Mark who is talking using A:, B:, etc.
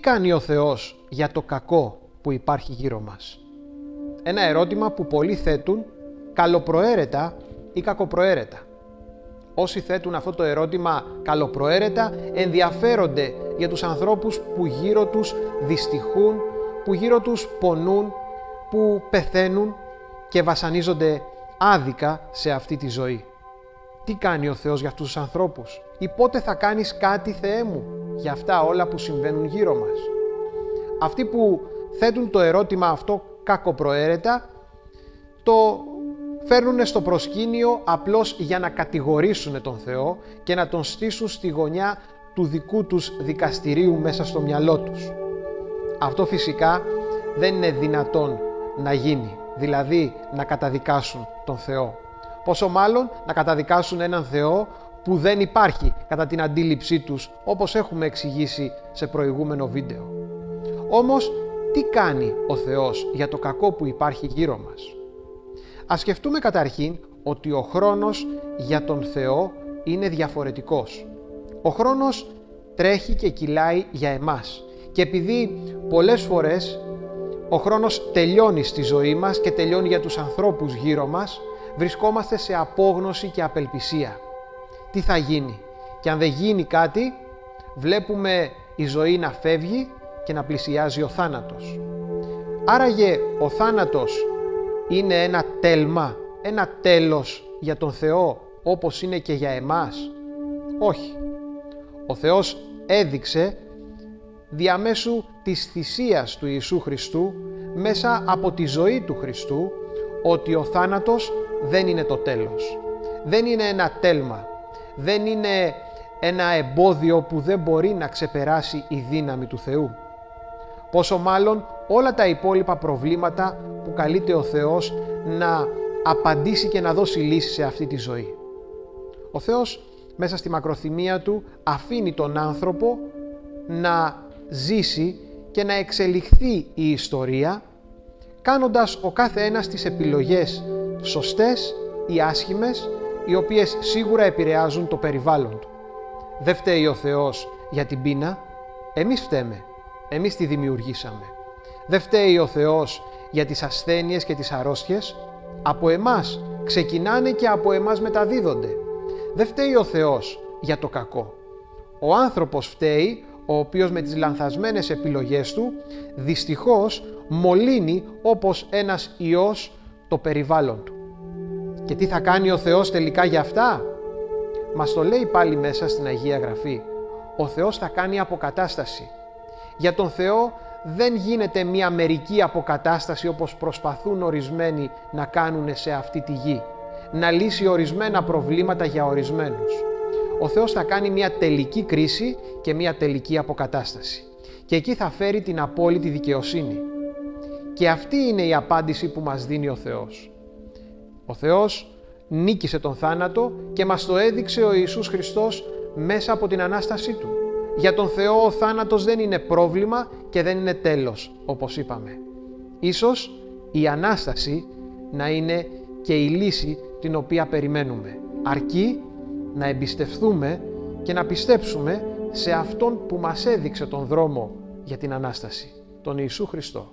A: κάνει ο Θεός για το κακό που υπάρχει γύρω μας? Ένα ερώτημα που πολλοί θέτουν καλοπροαίρετα ή κακοπροαίρετα. Όσοι θέτουν αυτό το ερώτημα καλοπροαίρετα ενδιαφέρονται για τους ανθρώπους που γύρω τους δυστυχούν, που γύρω τους πονούν, που πεθαίνουν και βασανίζονται άδικα σε αυτή τη ζωή. Τι κάνει ο Θεός για αυτούς τους ανθρώπους? Ή πότε θα κάνεις κάτι, Θεέ μου, για αυτά όλα που συμβαίνουν γύρω μας? Αυτοί που θέτουν το ερώτημα αυτό κακοπροαίρετα το φέρνουν στο προσκήνιο απλώς για να κατηγορήσουν τον Θεό και να τον στήσουν στη γωνιά του δικού τους δικαστηρίου μέσα στο μυαλό τους. Αυτό φυσικά δεν είναι δυνατόν να γίνει, δηλαδή να καταδικάσουν τον Θεό. Πόσο μάλλον να καταδικάσουν έναν Θεό που δεν υπάρχει κατά την αντίληψή τους, όπως έχουμε εξηγήσει σε προηγούμενο βίντεο. Όμως, τι κάνει ο Θεός για το κακό που υπάρχει γύρω μας? Ας σκεφτούμε καταρχήν ότι ο χρόνος για τον Θεό είναι διαφορετικός. Ο χρόνος τρέχει και κυλάει για εμάς και επειδή πολλές φορές ο χρόνος τελειώνει στη ζωή μας και τελειώνει για τους ανθρώπους γύρω μας, βρισκόμαστε σε απόγνωση και απελπισία. Τι θα γίνει? Και αν δεν γίνει κάτι, βλέπουμε η ζωή να φεύγει και να πλησιάζει ο θάνατος. Άραγε ο θάνατος είναι ένα τέλμα, ένα τέλος για τον Θεό όπως είναι και για εμάς? Όχι. Ο Θεός έδειξε διαμέσου της θυσίας του Ιησού Χριστού, μέσα από τη ζωή του Χριστού, ότι ο θάνατος δεν είναι το τέλος. Δεν είναι ένα τέλμα. Δεν είναι ένα εμπόδιο που δεν μπορεί να ξεπεράσει η δύναμη του Θεού. Πόσο μάλλον όλα τα υπόλοιπα προβλήματα που καλείται ο Θεός να απαντήσει και να δώσει λύση σε αυτή τη ζωή. Ο Θεός μέσα στη μακροθυμία Του αφήνει τον άνθρωπο να ζήσει και να εξελιχθεί η ιστορία, κάνοντας ο κάθε ένας τις επιλογές σωστές ή άσχημες, οι οποίες σίγουρα επηρεάζουν το περιβάλλον του. Δεν φταίει ο Θεός για την πείνα, εμείς φταίμε, εμείς τη δημιουργήσαμε. Δεν φταίει ο Θεός για τις ασθένειες και τις αρρώστιες, από εμάς ξεκινάνε και από εμάς μεταδίδονται. Δεν φταίει ο Θεός για το κακό. Ο άνθρωπος φταίει, ο οποίος με τις λανθασμένες επιλογές του δυστυχώς μολύνει όπως ένας ιός το περιβάλλον του. Και τι θα κάνει ο Θεός τελικά για αυτά? Μας το λέει πάλι μέσα στην Αγία Γραφή. Ο Θεός θα κάνει αποκατάσταση. Για τον Θεό δεν γίνεται μία μερική αποκατάσταση όπως προσπαθούν ορισμένοι να κάνουν σε αυτή τη γη. Να λύσει ορισμένα προβλήματα για ορισμένους. Ο Θεός θα κάνει μία τελική κρίση και μία τελική αποκατάσταση. Και εκεί θα φέρει την απόλυτη δικαιοσύνη. Και αυτή είναι η απάντηση που μας δίνει ο Θεός. Ο Θεός νίκησε τον θάνατο και μας το έδειξε ο Ιησούς Χριστός μέσα από την Ανάστασή Του. Για τον Θεό ο θάνατος δεν είναι πρόβλημα και δεν είναι τέλος, όπως είπαμε. Ίσως η Ανάσταση να είναι και η λύση την οποία περιμένουμε. Αρκεί να εμπιστευθούμε και να πιστέψουμε σε Αυτόν που μας έδειξε τον δρόμο για την Ανάσταση, τον Ιησού Χριστό.